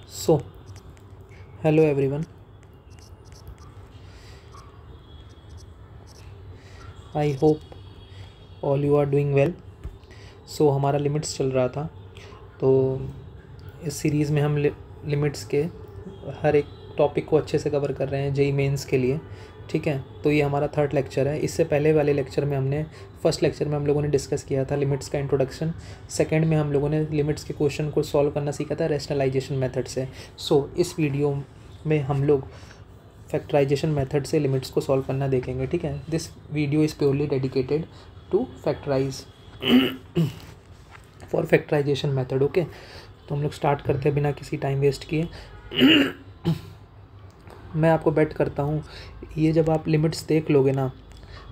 So, hello everyone. I hope all you are doing well. So हमारा limits चल रहा था, तो इस सीरीज़ में हम लिमिट्स के हर एक टॉपिक को अच्छे से कवर कर रहे हैं जेई मेंस के लिए। ठीक है, तो ये हमारा थर्ड लेक्चर है। इससे पहले वाले लेक्चर में फर्स्ट लेक्चर में हम लोगों ने डिस्कस किया था लिमिट्स का इंट्रोडक्शन। सेकंड में हम लोगों ने लिमिट्स के क्वेश्चन को सॉल्व करना सीखा था रैशनलाइजेशन मेथड से। इस वीडियो में हम लोग फैक्टराइजेशन मेथड से लिमिट्स को सॉल्व करना देखेंगे। ठीक है, this video is purely dedicated to factorise for factorisation method. Okay, तो हम लोग स्टार्ट करते हैं बिना किसी टाइम वेस्ट किए। मैं आपको बेट करता हूँ ये जब आप लिमिट्स देख लोगे ना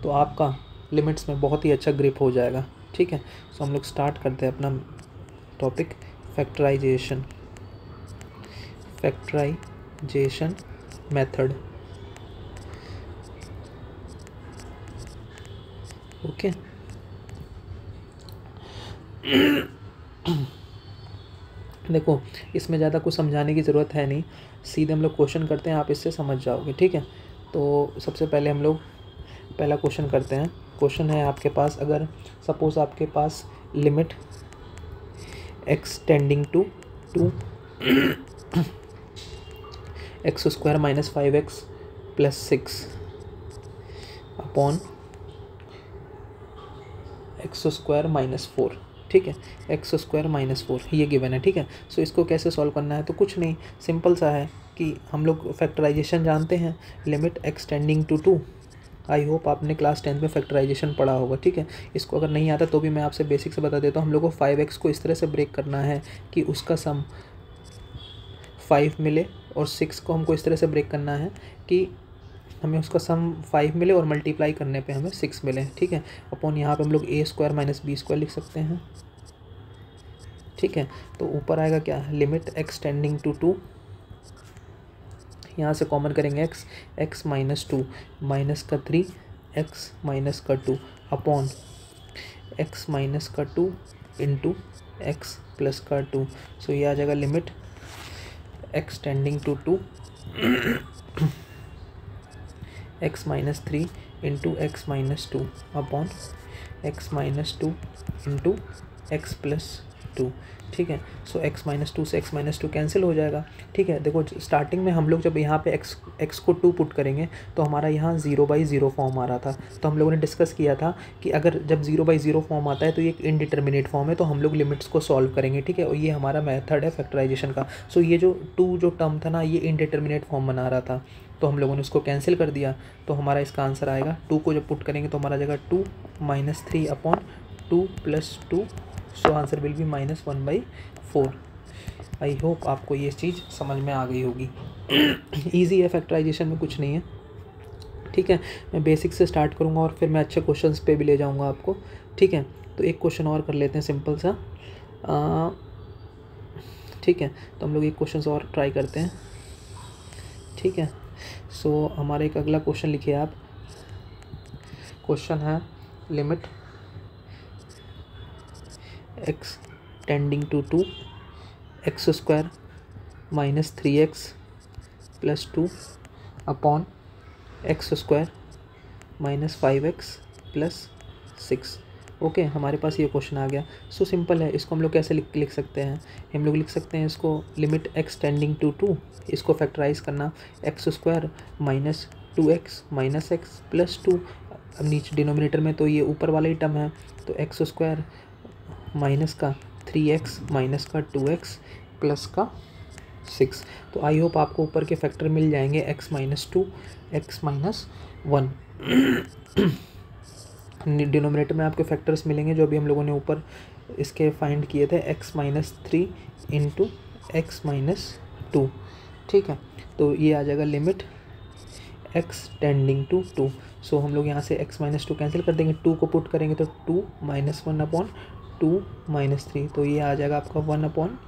तो आपका लिमिट्स में बहुत ही अच्छा ग्रिप हो जाएगा। ठीक है, सो हम लोग स्टार्ट करते हैं अपना टॉपिक फैक्टराइजेशन मेथड। ओके, देखो इसमें ज़्यादा कुछ समझाने की ज़रूरत है नहीं, सीधे हम लोग क्वेश्चन करते हैं, आप इससे समझ जाओगे। ठीक है, तो सबसे पहले हम लोग पहला क्वेश्चन करते हैं। क्वेश्चन है आपके पास, अगर सपोज़ आपके पास limit x tending to 2x² - 5x + 6 upon x² - 4। ठीक है, x² - 4 ये गिवन है। ठीक है, सो इसको कैसे सॉल्व करना है, तो कुछ नहीं, सिंपल सा है कि हम लोग फैक्टराइजेशन जानते हैं, limit x tending to 2। I hope आपने क्लास 10 में फैक्टराइजेशन पढ़ा होगा। ठीक है, इसको अगर नहीं आता तो भी मैं आपसे बेसिक से बता देता हूँ। हम लोग को 5x को इस तरह से ब्रेक करना है कि उसका सम 5 मिले, और 6 को हमको इस तरह से ब्रेक करना है कि हमें उसका सम 5 मिले और मल्टीप्लाई करने पे हमें 6 मिले। ठीक है, अपॉन यहाँ पे हम लोग a² - b² लिख सकते हैं। ठीक है, तो ऊपर आएगा क्या, लिमिट x टेंडिंग टू 2, यहाँ से कॉमन करेंगे x - 2 माइनस का 3 x - 2 upon x - 2 into x + 2। So ये आ जाएगा limit x tending to 2 x - 3 into x - 2 upon x - 2 into x + 2। ठीक है, सो x - 2 से x - 2 कैंसिल हो जाएगा। ठीक है, देखो स्टार्टिंग में हम लोग जब यहाँ पे x को 2 पुट करेंगे तो हमारा यहाँ 0/0 फॉर्म आ रहा था। तो हम लोगों ने डिस्कस किया था कि अगर जब 0/0 फॉर्म आता है तो ये एक इनडिटर्मिनेट फॉर्म है, तो हम लोग लिमिट्स को सॉल्व करेंगे। ठीक है, और ये हमारा मेथड है फैक्टराइजेशन का। सो ये जो 2 जो टर्म था ना, ये इनडिटर्मिनेट फॉर्म बना रहा था, तो हम लोगों ने उसको कैंसिल कर दिया। तो हमारा इसका आंसर आएगा 2 को जब पुट करेंगे तो हमारा जगह 2 - 3 upon 2 + 2। So answer will be -1/4। I hope आपको ये चीज़ समझ में आ गई होगी। ईजी है, फैक्टराइजेशन में कुछ नहीं है। ठीक है, मैं बेसिक से स्टार्ट करूँगा और फिर मैं अच्छे क्वेश्चंस पे भी ले जाऊँगा आपको। ठीक है, तो एक क्वेश्चन और कर लेते हैं सिंपल सा। ठीक है, तो हम लोग एक क्वेश्चन और ट्राई करते हैं। ठीक है, सो हमारा एक अगला क्वेश्चन लिखिए आप। क्वेश्चन है limit x tending to 2 x² - 3x + 2 upon x² - 5x + 6। Okay, हमारे पास ये क्वेश्चन आ गया। सो सिंपल है, इसको हम लोग कैसे लिख सकते हैं, हम लोग लिख सकते हैं इसको लिमिट x टेंडिंग टू 2, इसको फैक्टराइज करना x² - 2x - x + 2। अब नीचे डिनोमिनेटर में तो ये ऊपर वाला ही टर्म है, तो x² माइनस का 3x माइनस का 2x प्लस का 6। तो आई होप आपको ऊपर के फैक्टर मिल जाएंगे, x - 2 x - 1। डिनोमिनेटर में आपके फैक्टर्स मिलेंगे जो अभी हम लोगों ने ऊपर इसके फाइंड किए थे, x - 3 इंटू x - 2। ठीक है, तो ये आ जाएगा लिमिट x टेंडिंग टू 2। सो हम लोग यहाँ से x - 2 कैंसिल कर देंगे, 2 को पुट करेंगे तो 2 - 1 अपॉन 2 - 3, तो ये आ जाएगा आपका 1 upon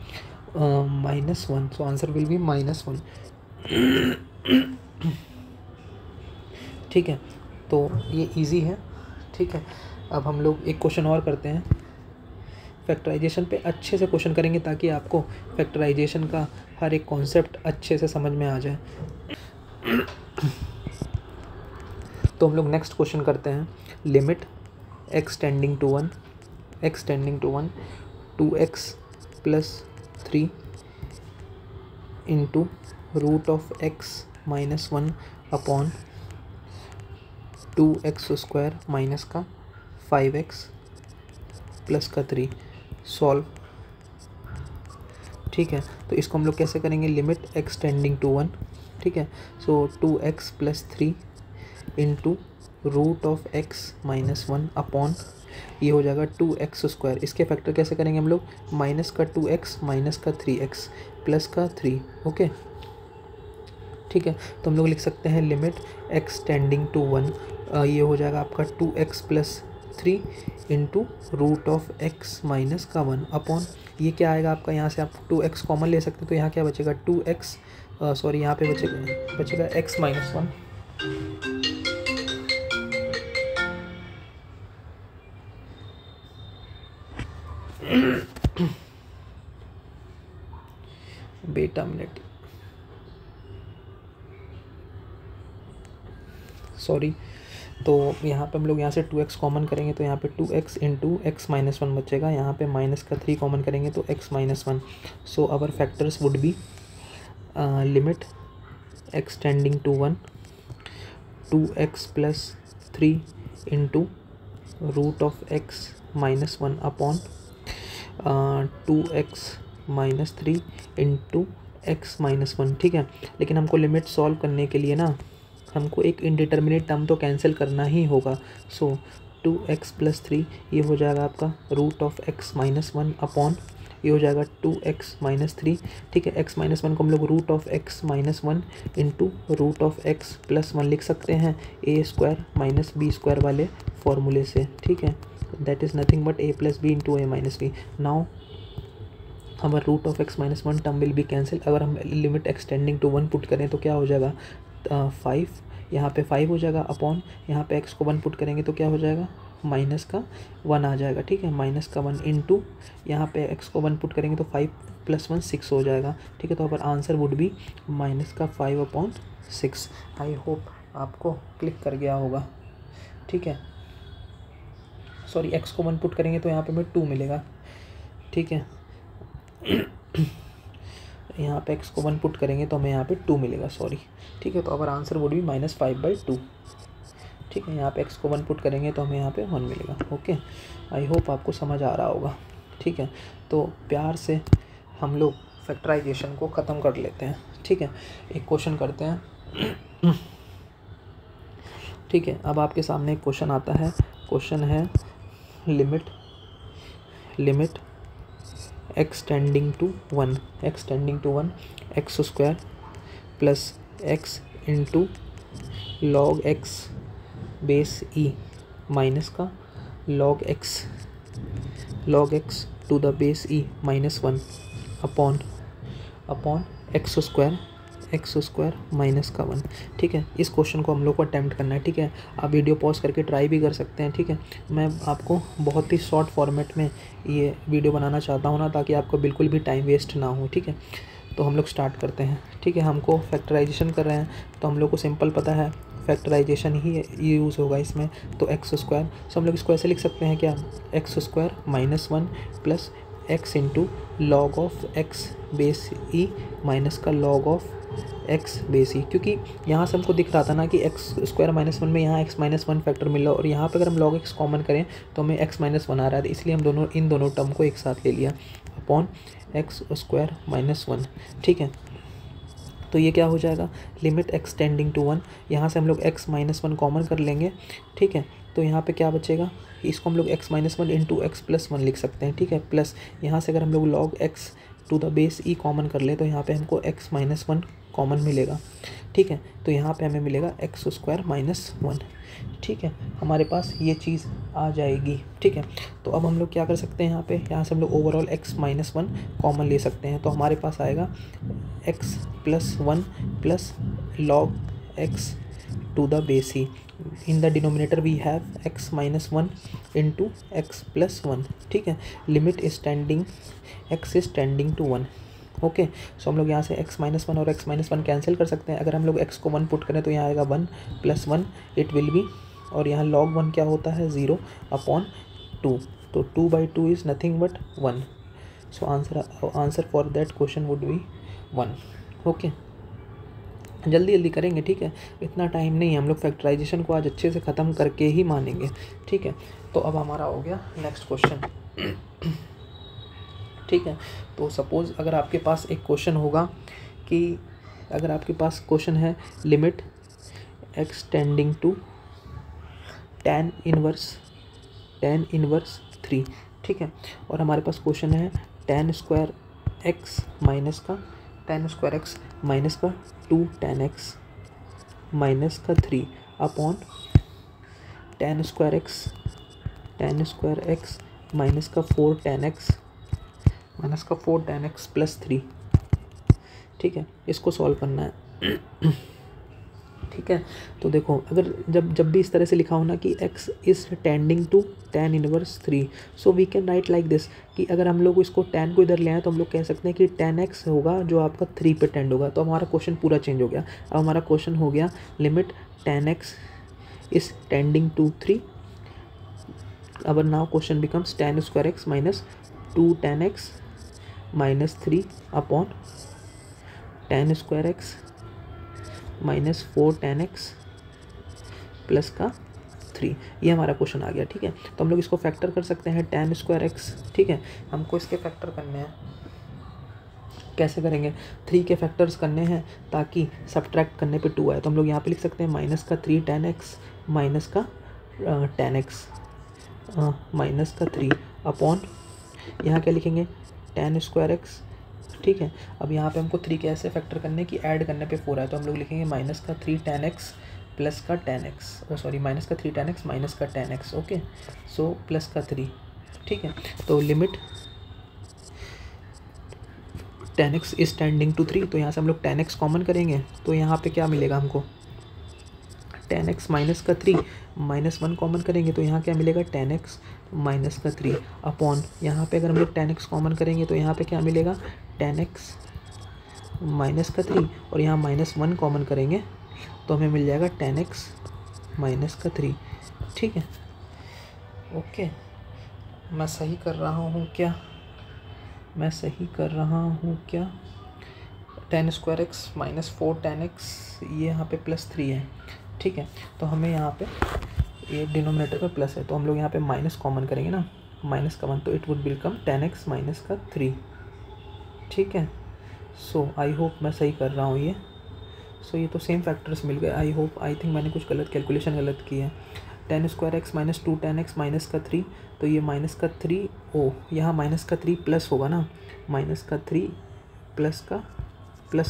-1। So answer will be -1। ठीक है, तो ये इजी है। ठीक है, अब हम लोग एक क्वेश्चन और करते हैं फैक्टराइजेशन पे अच्छे से क्वेश्चन करेंगे ताकि आपको फैक्टराइजेशन का हर एक कॉन्सेप्ट अच्छे से समझ में आ जाए। तो हम लोग नेक्स्ट क्वेश्चन करते हैं। Limit x tending to 1 2x plus 3 into root of x minus 1 upon 2x square minus का 5x प्लस का 3 सॉल्व। ठीक है, तो इसको हम लोग कैसे करेंगे, लिमिट x टेंडिंग टू 1, ठीक है। So 2x plus 3 into root of x minus 1 upon ये हो जाएगा 2x स्क्वायर। इसके फैक्टर कैसे करेंगे हम लोग, माइनस का 2x माइनस का 3x प्लस का 3, ओके। ठीक है, तो हम लोग लिख सकते हैं लिमिट x टेंडिंग टू 1, ये हो जाएगा आपका 2x plus 3 into root of x minus का 1 अपॉन ये क्या आएगा आपका, यहाँ से आप 2x कॉमन ले सकते हैं, तो यहाँ क्या बचेगा 2x, सॉरी यहाँ पे बचेगा x माइनस 1 बेटा मिनट, सॉरी। तो यहाँ पे हम लोग यहाँ से 2x कॉमन करेंगे तो यहाँ पे 2x इंटू एक्स माइनस 1 बचेगा, यहाँ पे माइनस का 3 कॉमन करेंगे तो x minus 1। So our factors would be limit x tending to 1 2x plus 3 into root of x minus 1 upon 2x minus 3 into x minus 1, ठीक है। लेकिन हमको लिमिट सॉल्व करने के लिए ना हमको एक इनडिटर्मिनेट टर्म तो कैंसिल करना ही होगा। सो 2x प्लस 3 ये हो जाएगा आपका root of x minus 1 upon ये हो जाएगा 2x माइनस 3, ठीक है। x माइनस 1 को हम लोग root of x minus 1 into root of x plus 1 लिख सकते हैं a square minus B square वाले फॉर्मूले से, ठीक है। That is nothing but a plus B into a minus B. Now हमारा root of x minus 1 term will be cancel. अगर हम लिमिट एक्सटेंडिंग टू 1 पुट करें तो क्या हो जाएगा 5, यहाँ पे 5 हो जाएगा अपॉन यहाँ पे x को 1 पुट करेंगे तो क्या हो जाएगा माइनस का 1 आ जाएगा, ठीक है। माइनस का 1 इंटू यहाँ पे x को 1 पुट करेंगे तो 5 प्लस 1 6 हो जाएगा, ठीक है। तो हमारा आंसर वुड बी माइनस का 5 अपॉन 6। आई होप आपको क्लिक कर गया होगा, ठीक है। सॉरी, x को 1 पुट करेंगे तो यहाँ पे हमें 2 मिलेगा, ठीक है। यहाँ पे x को 1 पुट करेंगे तो हमें यहाँ पे 2 मिलेगा, सॉरी, ठीक है। तो our answer would B minus 5/2, ठीक है। यहाँ पे x को 1 पुट करेंगे तो हमें यहाँ पे 1 मिलेगा, ओके। आई होप आपको समझ आ रहा होगा, ठीक है। तो प्यार से हम लोग फैक्टराइजेशन को ख़त्म कर लेते हैं, ठीक है। एक क्वेश्चन करते हैं, ठीक है। अब आपके सामने एक क्वेश्चन आता है, क्वेश्चन है limit x tending to 1 x square plus x into log x base e minus का log x to the base e minus 1 upon X square minus का 1, ठीक है। इस क्वेश्चन को हम लोग को अटैम्प्ट करना है, ठीक है। आप वीडियो पॉज करके ट्राई भी कर सकते हैं, ठीक है। मैं आपको बहुत ही शॉर्ट फॉर्मेट में ये वीडियो बनाना चाहता हूँ ना, ताकि आपको बिल्कुल भी टाइम वेस्ट ना हो, ठीक है। तो हम लोग स्टार्ट करते हैं, ठीक है। हमको फैक्टराइजेशन कर रहे हैं तो हम लोग को सिंपल पता है फैक्टराइजेशन ही यूज़ होगा इसमें। तो एक्स स्क्वायर, सो हम लोग इसको ऐसे लिख सकते हैं क्या, x square minus 1 plus x into log of x base E minus का लॉग ऑफ एक्स बेस ई, क्योंकि यहाँ से हमको दिख रहा था ना कि एक्स स्क्वायर माइनस 1 में यहाँ एक्स माइनस 1 फैक्टर मिल रहा है और यहाँ पे अगर हम लॉग एक्स कॉमन करें तो हमें एक्स माइनस 1 आ रहा है, इसलिए हम इन दोनों टर्म को एक साथ ले लिया अपॉन एक्स स्क्वायर माइनस 1, ठीक है। तो ये क्या हो जाएगा, लिमिट एक्स टेंडिंग टू 1, यहाँ से हम लोग एक्स माइनस 1 कॉमन कर लेंगे, ठीक है। तो यहाँ पे क्या बचेगा, इसको हम लोग x minus 1 into X plus 1 लिख सकते हैं, ठीक है। प्लस यहाँ से अगर हम लोग log x to the base e common कर ले तो यहाँ पे हमको एक्स माइनस 1 कॉमन मिलेगा, ठीक है। तो यहाँ पे हमें मिलेगा एक्स स्क्वायर माइनस 1, ठीक है। हमारे पास ये चीज़ आ जाएगी, ठीक है। तो अब हम लोग क्या कर सकते हैं, यहाँ से हम लोग ओवरऑल एक्स माइनस 1 कॉमन ले सकते हैं। तो हमारे पास आएगा X plus 1 plus log x to the base E, in the denominator we have x minus one into X plus one, ठीक है। Limit is tending, x is tending to one, okay. So हम लोग यहाँ से x minus one और x minus one cancel कर सकते हैं। अगर हम लोग x को वन पुट करें तो यहाँ आएगा one plus one it will be, और यहाँ log वन क्या होता है 0 अपॉन 2, तो 2/2 is nothing but 1। So answer for that question would be 1, okay. जल्दी जल्दी करेंगे, ठीक है, इतना टाइम नहीं है, हम लोग फैक्टराइजेशन को आज अच्छे से ख़त्म करके ही मानेंगे, ठीक है। तो अब हमारा हो गया नेक्स्ट क्वेश्चन, ठीक है। तो सपोज़ अगर आपके पास एक क्वेश्चन होगा कि अगर आपके पास क्वेश्चन है limit x tending to tan inverse 3, ठीक है, और हमारे पास क्वेश्चन है tan स्क्वायर x माइनस का 2 tan x माइनस का 3 upon tan square x minus का 4 tan x प्लस 3, ठीक है। इसको सॉल्व करना है, ठीक है। तो देखो अगर जब भी इस तरह से लिखा हो ना कि x is tending to tan inverse 3, so we can write like this कि अगर हम लोग इसको tan को इधर ले आए तो हम लोग कह सकते हैं कि tan x होगा जो आपका 3 पे टेंड होगा। तो हमारा क्वेश्चन पूरा चेंज हो गया। अब हमारा क्वेश्चन हो गया limit tan x is tending to 3, अब now question becomes tan square x minus 2 tan x minus 3 upon tan square x minus 4 tan x plus का 3, ये हमारा क्वेश्चन आ गया, ठीक है। तो हम लोग इसको फैक्टर कर सकते हैं tan स्क्वायर x, ठीक है। हमको इसके फैक्टर करने हैं, कैसे करेंगे, 3 के फैक्टर्स करने हैं ताकि सब्ट्रैक्ट करने पे 2 आए। तो हम लोग यहाँ पे लिख सकते हैं माइनस का 3 tan x माइनस का tan x माइनस का 3 अपॉन यहाँ क्या लिखेंगे tan स्क्वायर x, ठीक है। अब यहाँ पे हमको 3 के ऐसे फैक्टर करने की ऐड करने पे 4 है, तो हम लोग लिखेंगे माइनस का 3 tan x प्लस का tan x, माइनस का 3 tan x माइनस का tan x, okay. So plus का 3, ठीक है। तो limit tan x is tending to 3, तो यहाँ से हम लोग tan x कॉमन करेंगे तो यहाँ पे क्या मिलेगा हमको tan x माइनस का 3 माइनस 1 कॉमन करेंगे तो यहाँ क्या मिलेगा tan x माइनस का 3 अपॉन यहाँ पे अगर हम लोग tan x कॉमन करेंगे तो यहाँ पे क्या मिलेगा tan x माइनस का 3, और यहाँ माइनस 1 कॉमन करेंगे तो हमें मिल जाएगा tan x माइनस का 3, ठीक है, ओके। मैं सही कर रहा हूँ क्या, tan square x minus 4 tan x ये यहाँ पे प्लस 3 है, ठीक है। तो हमें यहाँ पे ये डिनोमिनेटर पे प्लस है तो हम लोग यहाँ पे माइनस कॉमन करेंगे ना, माइनस का 1, तो it would become tan x minus का 3, ठीक है। सो आई होप मैं सही कर रहा हूँ ये। सो ये तो सेम फैक्टर्स मिल गए, आई थिंक मैंने कुछ कैलकुलेशन गलत की है। tan square x minus 2 tan x minus का 3, तो ये माइनस का 3 यहाँ माइनस का 3 प्लस होगा ना, माइनस का 3 प्लस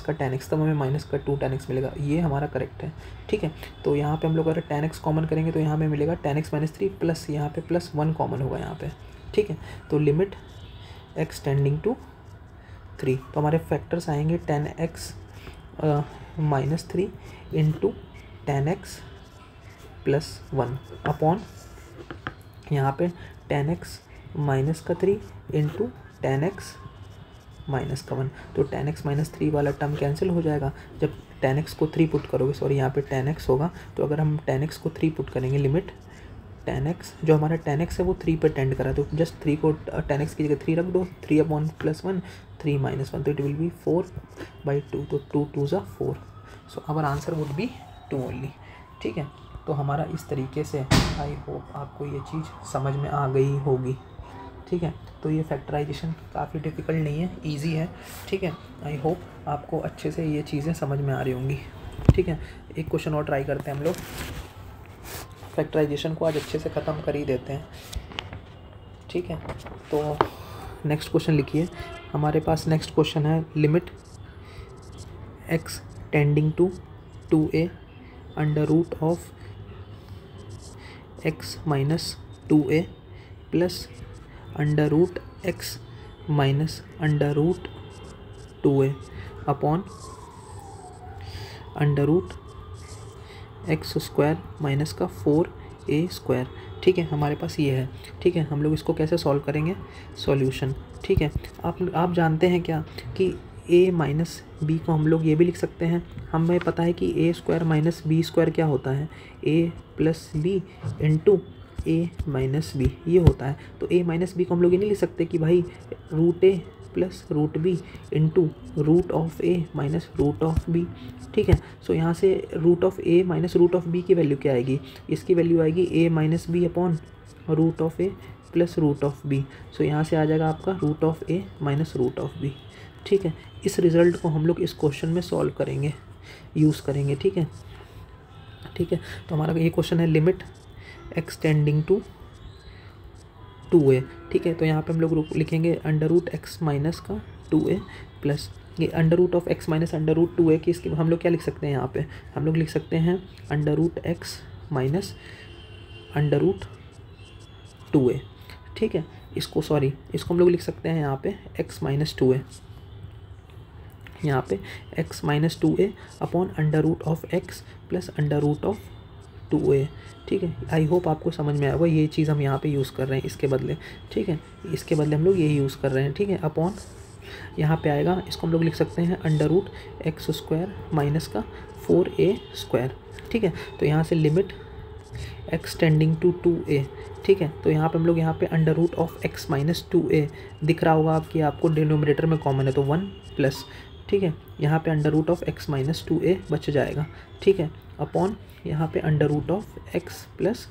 का tan x, तब हमें माइनस का 2 tan x मिलेगा, ये हमारा करेक्ट है, ठीक है। तो यहाँ पे हम लोग अगर tan x कॉमन करेंगे तो यहाँ में मिलेगा tan x माइनस 3 प्लस यहाँ पे प्लस 1 कॉमन होगा यहाँ पे, ठीक है। तो लिमिट x टेंडिंग टू 3, तो हमारे फैक्टर्स आएंगे tan x minus 3 into tan x plus 1 upon यहाँ पे tan x माइनस का 3 इंटू tan x माइनस का 1, तो tan x माइनस 3 वाला टर्म कैंसिल हो जाएगा जब tan x को 3 पुट करोगे, सॉरी यहाँ पे tan x होगा, तो अगर हम tan x को 3 पुट करेंगे लिमिट tan x, जो हमारा tan x है वो 3 पे टेंड करा, तो जस्ट 3 को tan x की जगह 3 रख दो, 3 अपॉन प्लस 1 3 माइनस 1, तो इट विल बी 4/2, तो 2 2 ज़ा 4, so our answer would be 2 only, ठीक है। तो हमारा इस तरीके से आई होप आपको ये चीज़ समझ में आ गई होगी, ठीक है। तो ये फैक्टराइजेशन काफ़ी डिफ़िकल्ट नहीं है, इजी है, ठीक है। आई होप आपको अच्छे से ये चीज़ें समझ में आ रही होंगी, ठीक है। एक क्वेश्चन और ट्राई करते हैं हम लोग, फैक्टराइजेशन को आज अच्छे से ख़त्म कर ही देते हैं, ठीक है। तो नेक्स्ट क्वेश्चन लिखिए, हमारे पास नेक्स्ट क्वेश्चन है limit x tending to 2a under root of x minus 2a plus under root x minus under root 2a upon under root x square minus का 4a²। ठीक है, हमारे पास ये है। ठीक है, हम लोग इसको कैसे सॉल्व करेंगे, सॉल्यूशन। ठीक है, आप जानते हैं क्या कि a माइनस बी को हम लोग ये भी लिख सकते हैं। हमें पता है कि a² माइनस b² क्या होता है, a plus B into a minus B, ये होता है। तो a माइनस बी को हम लोग ये नहीं लिख सकते कि भाई root a plus root B into root of a minus root of b। ठीक है, सो यहाँ से root of a minus root of b की वैल्यू क्या आएगी, इसकी वैल्यू आएगी a minus B upon root of a plus root of b। So यहाँ से आ जाएगा आपका root of a minus root of b। ठीक है, इस रिज़ल्ट को हम लोग इस क्वेश्चन में सॉल्व करेंगे, यूज़ करेंगे। ठीक है, ठीक है, तो हमारा ये क्वेश्चन है limit x tending to 2a। ठीक है, तो यहाँ पे हम लोग लिखेंगे अंडर रूट एक्स माइनस का 2a प्लस ये under root of x minus under root 2a की, इसकी हम लोग क्या लिख सकते हैं, यहाँ पे हम लोग लिख सकते हैं under root x minus under root 2a। ठीक है, इसको हम लोग लिख सकते हैं यहाँ पे x माइनस 2a, यहाँ पे x minus 2a upon under root of x plus under root of 2a। ठीक है, आई होप आपको समझ में आया होगा। ये चीज़ हम यहाँ पे यूज़ कर रहे हैं इसके बदले। ठीक है, इसके बदले हम लोग यही यूज़ कर रहे हैं। ठीक है, अपॉन यहाँ पे आएगा, इसको हम लोग लिख सकते हैं अंडर रूट x² माइनस का 4a²। ठीक है, तो यहाँ से limit x tending to 2a। ठीक है, तो यहाँ पे हम लोग यहाँ पे under root of x minus 2a दिख रहा होगा आपकी, आपको डिनोमिनेटर में कॉमन है तो 1 प्लस। ठीक है, यहाँ पे under root of x minus 2a बच जाएगा। ठीक है, अपॉन यहाँ पे under root of x plus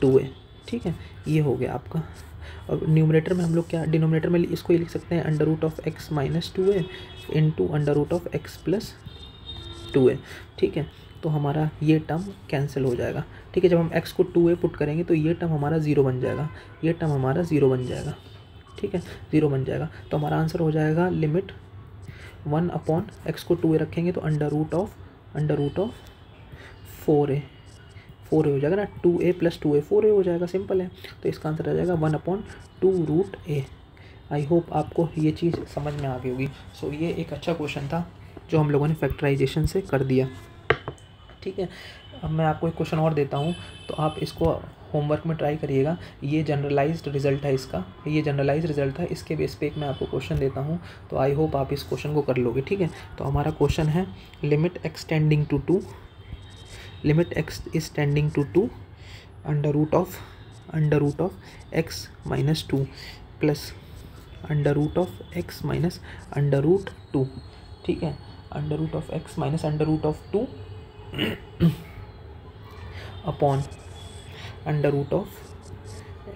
2a। ठीक है, ये हो गया आपका। और न्यूमरेटर में हम लोग क्या, डिनोमिनेटर में इसको ये लिख सकते हैं under root of x minus 2a into under root of x plus 2a। ठीक है, तो हमारा ये टर्म कैंसिल हो जाएगा। ठीक है, जब हम x को 2a पुट करेंगे तो ये टर्म हमारा 0 बन जाएगा, ये टर्म हमारा 0 बन जाएगा। ठीक है, 0 बन जाएगा, तो हमारा आंसर हो जाएगा लिमिट 1 अपॉन x को 2a रखेंगे तो अंडर रूट ऑफ 4a हो जाएगा ना, 2a प्लस 2a 4a हो जाएगा, सिंपल है। तो इसका आंसर आ जाएगा 1 upon 2 root a। I hope आपको ये चीज़ समझ में आ गई होगी। सो ये एक अच्छा क्वेश्चन था जो हम लोगों ने फैक्टराइजेशन से कर दिया। ठीक है, अब मैं आपको एक क्वेश्चन और देता हूँ, तो आप इसको होमवर्क में ट्राई करिएगा। ये जनरलाइज्ड रिजल्ट है इसका, ये जनरलाइज्ड रिजल्ट है, इसके बेस पे एक मैं आपको क्वेश्चन देता हूँ, तो आई होप आप इस क्वेश्चन को कर लोगे। ठीक है, तो हमारा क्वेश्चन है limit x tending to 2, limit x is tending to 2 under root of x minus 2 plus under root of x minus under root 2। ठीक है, under root of x minus under root of 2 upon under root of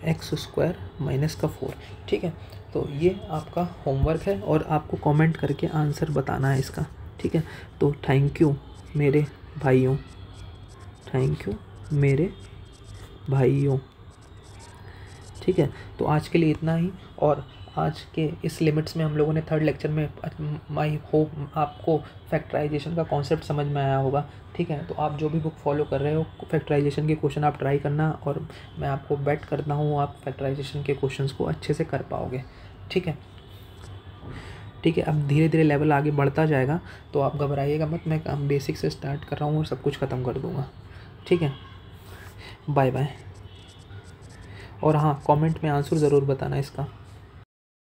x² minus का 4। ठीक है, तो ये आपका homework है और आपको कमेंट करके आंसर बताना है इसका। ठीक है, तो थैंक यू मेरे भाइयों, थैंक यू मेरे भाइयों। ठीक है, तो आज के लिए इतना ही। और आज के इस लिमिट्स में हम लोगों ने थर्ड लेक्चर में, आई होप आपको फैक्टराइजेशन का कॉन्सेप्ट समझ में आया होगा। ठीक है, तो आप जो भी बुक फॉलो कर रहे हो फैक्टराइजेशन के क्वेश्चन आप ट्राई करना, और मैं आपको बेट करता हूँ आप फैक्टराइजेशन के क्वेश्चंस को अच्छे से कर पाओगे। ठीक है, ठीक है, अब धीरे धीरे लेवल आगे बढ़ता जाएगा, तो आप घबराइएगा मत, मैं बेसिक से स्टार्ट कर रहा हूँ और सब कुछ ख़त्म कर दूँगा। ठीक है, बाय बाय। और हाँ, कमेंट में आंसर ज़रूर बताना इसका।